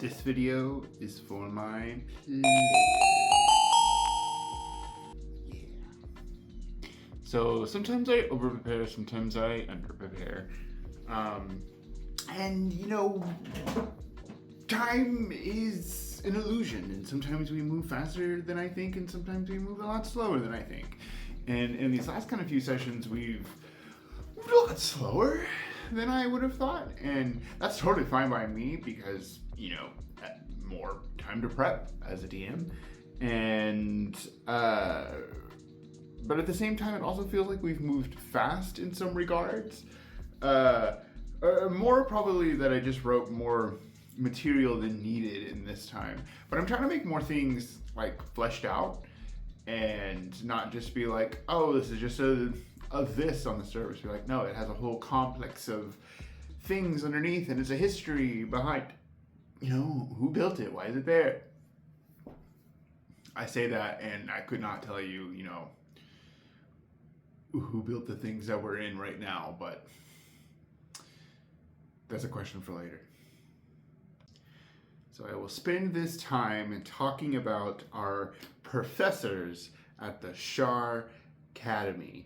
This video is for my play. Yeah. So sometimes I over-prepare, sometimes I under-prepare. And you know, time is an illusion, and sometimes we move faster than I think, and sometimes we move a lot slower than I think. And in these last kind of few sessions, we've moved a lot slower than I would have thought, and that's totally fine by me because, you know, more time to prep as a DM, and but at the same time, it also feels like we've moved fast in some regards. More probably that I just wrote more material than needed in this time, but I'm trying to make more things like fleshed out and not just be like, oh, this is just a this on the surface. Be like, no, it has a whole complex of things underneath, and it's a history behind, you know, who built it, why is it there? I say that and I could not tell you, you know, who built the things that we're in right now, but that's a question for later. So I will spend this time talking about our professors at the Sharcademy,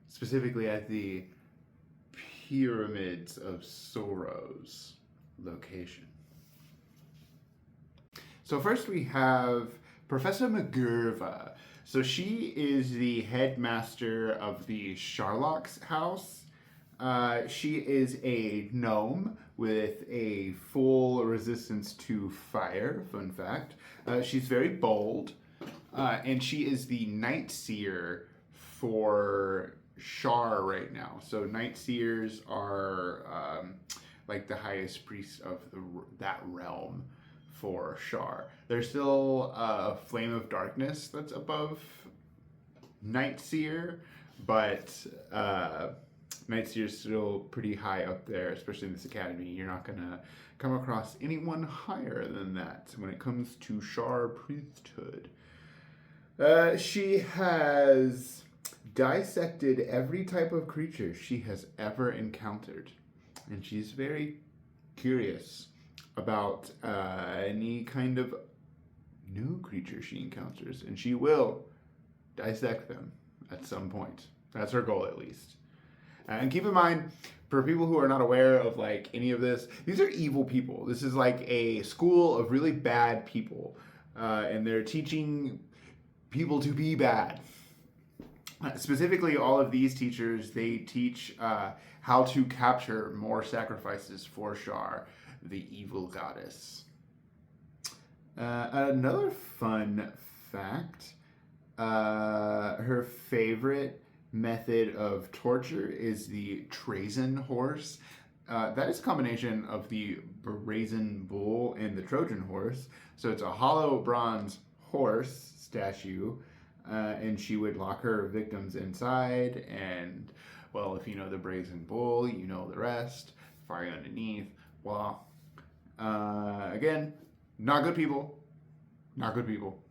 specifically at the Pyramids of Sorrows location. So first we have Proffesor MaGurrva. So she is the headmaster of the Sharlocks house. She is a gnome with a full resistance to fire, fun fact. She's very bold, and she is the Nightseer for Shar right now. So Nightseers are like the highest priest of that realm for Shar. There's still a flame of darkness that's above Nightseer, but Nightseer's still pretty high up there, especially in this academy. You're not gonna come across anyone higher than that when it comes to Shar priesthood. She has dissected every type of creature she has ever encountered, and she's very curious about any kind of new creature she encounters, and she will dissect them at some point. That's her goal, at least. And keep in mind, for people who are not aware of like any of this, these are evil people. This is like a school of really bad people, and they're teaching people to be bad. Specifically, all of these teachers, they teach how to capture more sacrifices for Shar, the evil goddess. Another fun fact, her favorite method of torture is the Trozen Horse. That is a combination of the brazen bull and the Trojan horse. So it's a hollow bronze horse statue, and she would lock her victims inside, and, well, if you know the brazen bull, you know the rest. Fire underneath, voila. Again, not good people. Not good people.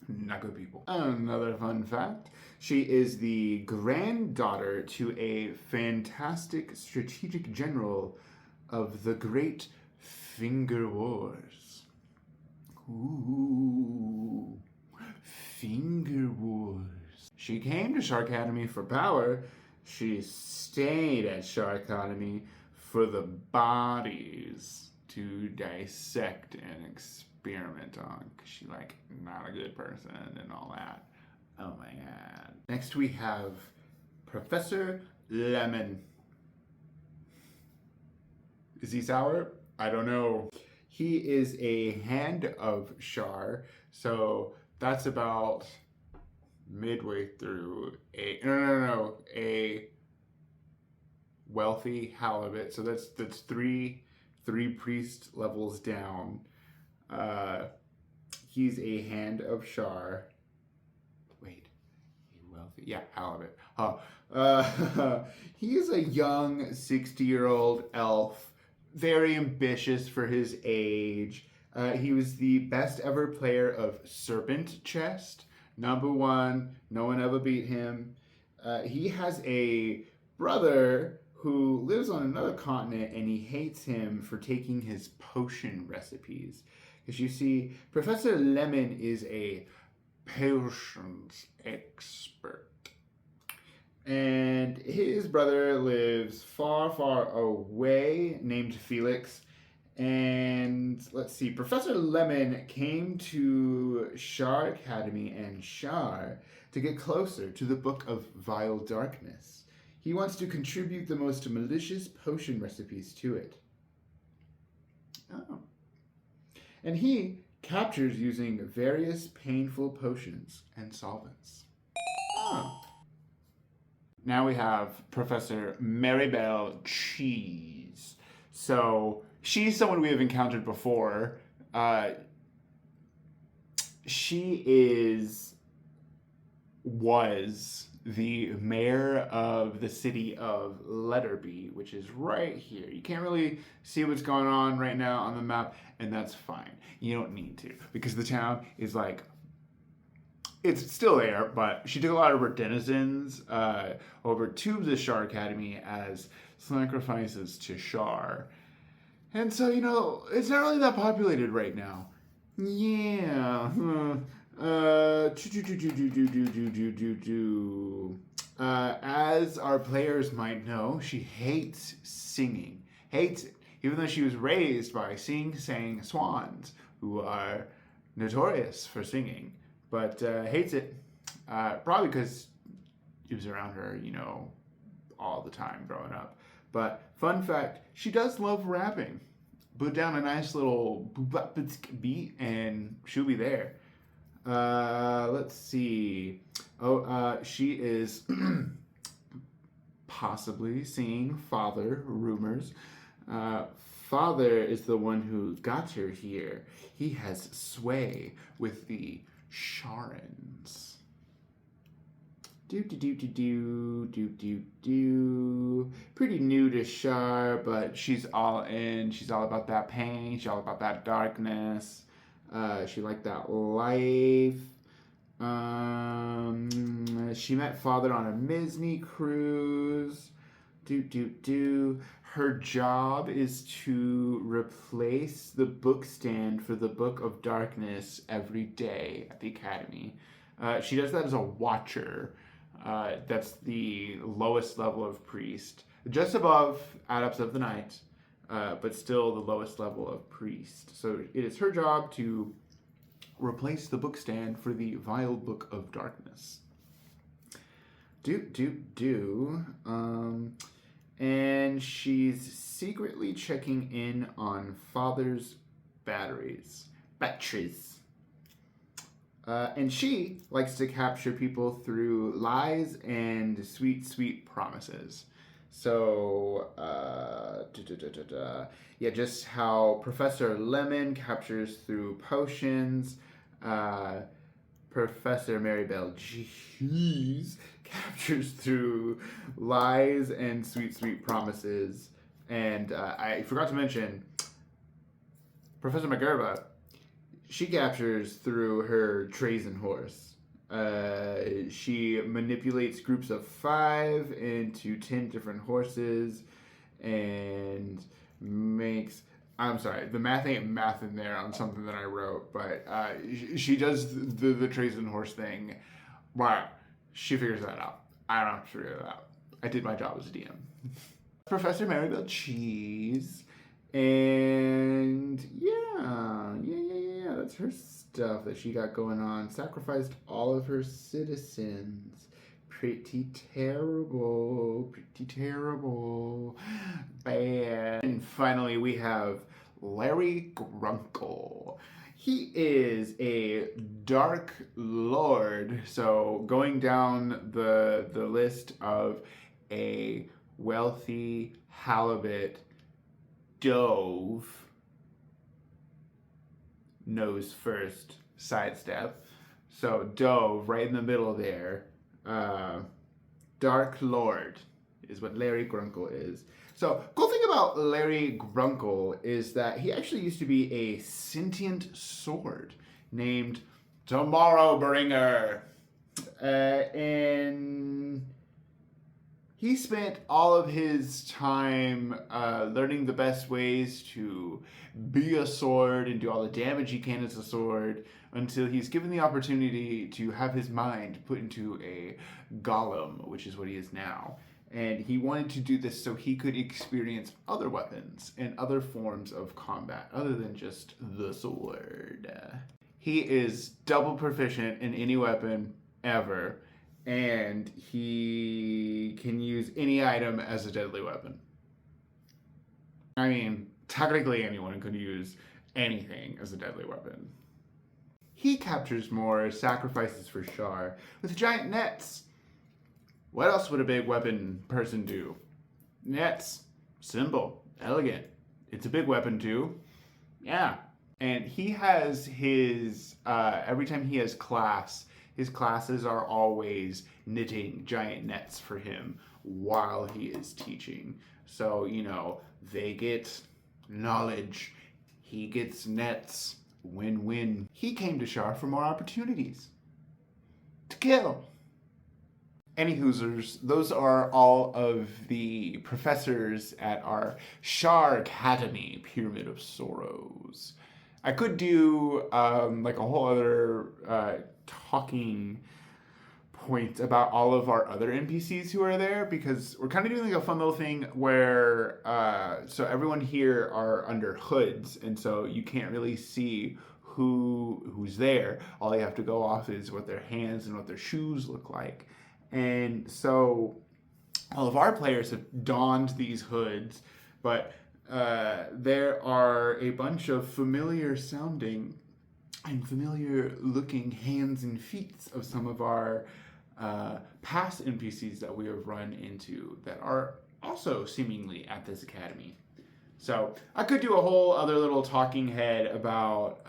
Not good people. Another fun fact, she is the granddaughter to a fantastic strategic general of the Great Finger Wars. Ooh, Finger Wars. She came to Sharcademy for power. She stayed at Sharcademy for the bodies to dissect and experiment on, because she's like not a good person and all that. Oh my god. Next we have Proffesor Lemon. Is he sour? I don't know. He is a hand of Shar, so that's about midway through a wealthy halibut. So that's three priest levels down. He's a hand of Shar. Wait, wealthy? Yeah, halibut. He is a young 60-year-old elf, very ambitious for his age. He was the best ever player of Serpent Chest, #1. No one ever beat him. He has a brother who lives on another continent, and he hates him for taking his potion recipes. Because you see, Professor Lemon is a potions expert. And his brother lives far, far away, named Felix. And let's see, Professor Lemon came to Sharcademy and Shar to get closer to the Book of Vile Darkness. He wants to contribute the most malicious potion recipes to it. Oh. And he captures using various painful potions and solvents. Oh. Now we have Professor Maribel Cheese. So she's someone we have encountered before. She was the mayor of the city of Letterby, which is right here. You can't really see what's going on right now on the map, and that's fine. You don't need to, because the town is like, it's still there, but she took a lot of her denizens over to the Sharcademy as sacrifices to Shar. And so, you know, it's not really that populated right now. Yeah. As our players might know, she hates singing. Hates it. Even though she was raised by sing-sang swans, who are notorious for singing. But hates it. Probably because it was around her, you know, all the time growing up. But fun fact, she does love rapping. Put down a nice little beat and she'll be there. Let's see. She is possibly seeing Father, rumors. Father is the one who got her here. He has sway with the Sharons. Pretty new to Shar, but she's all in. She's all about that pain. She's all about that darkness. She liked that life. She met Father on a Misney cruise. Her job is to replace the book stand for the Book of Darkness every day at the Academy. She does that as a watcher. That's the lowest level of priest. Just above Adepts of the Night, but still the lowest level of priest. So it is her job to replace the book stand for the Vile Book of Darkness. And she's secretly checking in on Father's batteries. And she likes to capture people through lies and sweet, sweet promises. So, yeah, just how Professor Lemon captures through potions, Professor Maribel Cheese captures through lies and sweet, sweet promises. And I forgot to mention, Professor MaGurrva, she captures through her Trozen Horse. She manipulates groups of 5 into 10 different horses and makes... I'm sorry, the math ain't math in there on something that I wrote, but she does the Trozen Horse thing. Right, she figures that out. I don't have to figure that out. I did my job as a DM. Professor Maribel Cheese. And yeah, that's her stuff that she got going on. Sacrificed all of her citizens. Pretty terrible. Bad. And finally we have Larry Grunkle. He is a Dark Lord. So going down the list of a wealthy halibut dove, nose first, sidestep. So dove, right in the middle there. Dark Lord is what Larry Grunkle is. So, cool thing about Larry Grunkle is that he actually used to be a sentient sword named Tomorrowbringer. And He spent all of his time learning the best ways to be a sword and do all the damage he can as a sword until he's given the opportunity to have his mind put into a golem, which is what he is now. And he wanted to do this so he could experience other weapons and other forms of combat other than just the sword. He is double proficient in any weapon ever, and he can use any item as a deadly weapon. I mean, technically anyone could use anything as a deadly weapon. He captures more sacrifices for Shar with giant nets. What else would a big weapon person do? Nets. Simple. Elegant. It's a big weapon too. Yeah. And he has his, every time he has class, his classes are always knitting giant nets for him while he is teaching. So, you know, they get knowledge. He gets nets. Win-win. He came to Shar for more opportunities. To kill. Any Hoosers, those are all of the professors at our Sharcademy Pyramid of Sorrows. I could do like a whole other talking point about all of our other NPCs who are there, because we're kind of doing like a fun little thing where so everyone here are under hoods, and so you can't really see who's there. All you have to go off is what their hands and what their shoes look like. And so all of our players have donned these hoods, but there are a bunch of familiar sounding and familiar looking hands and feet of some of our past NPCs that we have run into that are also seemingly at this academy. So I could do a whole other little talking head about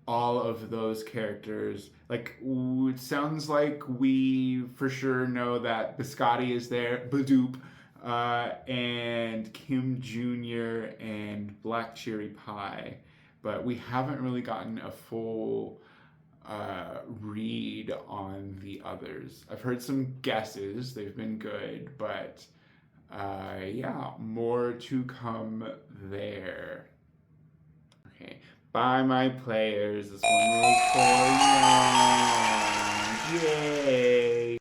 all of those characters. Like, it sounds like we for sure know that Biscotti is there, Badoop, and Kim Jr. and Black Cherry Pie, but we haven't really gotten a full read on the others. I've heard some guesses, they've been good, but yeah, more to come there. Okay, bye my players, this one was for you. Yay!